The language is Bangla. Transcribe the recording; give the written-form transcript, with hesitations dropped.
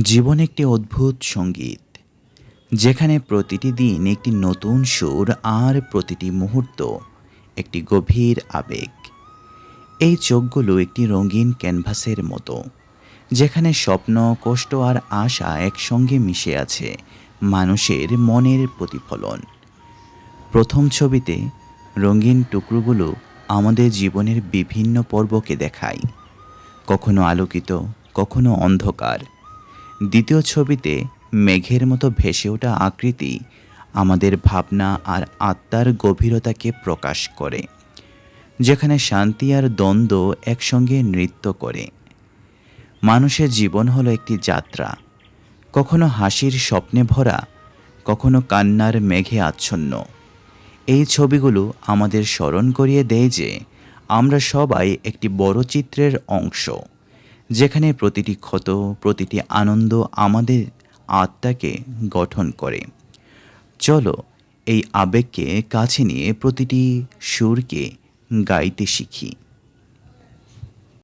জীবন একটি অদ্ভুত সঙ্গীত, যেখানে প্রতিটি দিন একটি নতুন সুর আর প্রতিটি মুহূর্ত একটি গভীর আবেগ। এই চোখগুলো একটি রঙিন ক্যানভাসের মতো, যেখানে স্বপ্ন, কষ্ট আর আশা একসঙ্গে মিশে আছে মানুষের মনের প্রতিফলন। প্রথম ছবিতে রঙিন টুকরোগুলো আমাদের জীবনের বিভিন্ন পর্বকে দেখায়, কখনো আলোকিত, কখনো অন্ধকার। দ্বিতীয় ছবিতে মেঘের মতো ভেসে ওঠা আকৃতি আমাদের ভাবনা আর আত্মার গভীরতাকে প্রকাশ করে, যেখানে শান্তি আর দ্বন্দ্ব একসঙ্গে নৃত্য করে। মানুষের জীবন হলো একটি যাত্রা, কখনো হাসির স্বপ্নে ভরা, কখনো কান্নার মেঘে আচ্ছন্ন। এই ছবিগুলো আমাদের স্মরণ করিয়ে দেয় যে আমরা সবাই একটি বড় চিত্রের অংশ, যেখানে প্রতিটি ক্ষত, প্রতিটি আনন্দ আমাদের আত্মাকে গঠন করে। চলো এই আবেগকে কাছে নিয়ে প্রতিটি সুরকে গাইতে শিখি।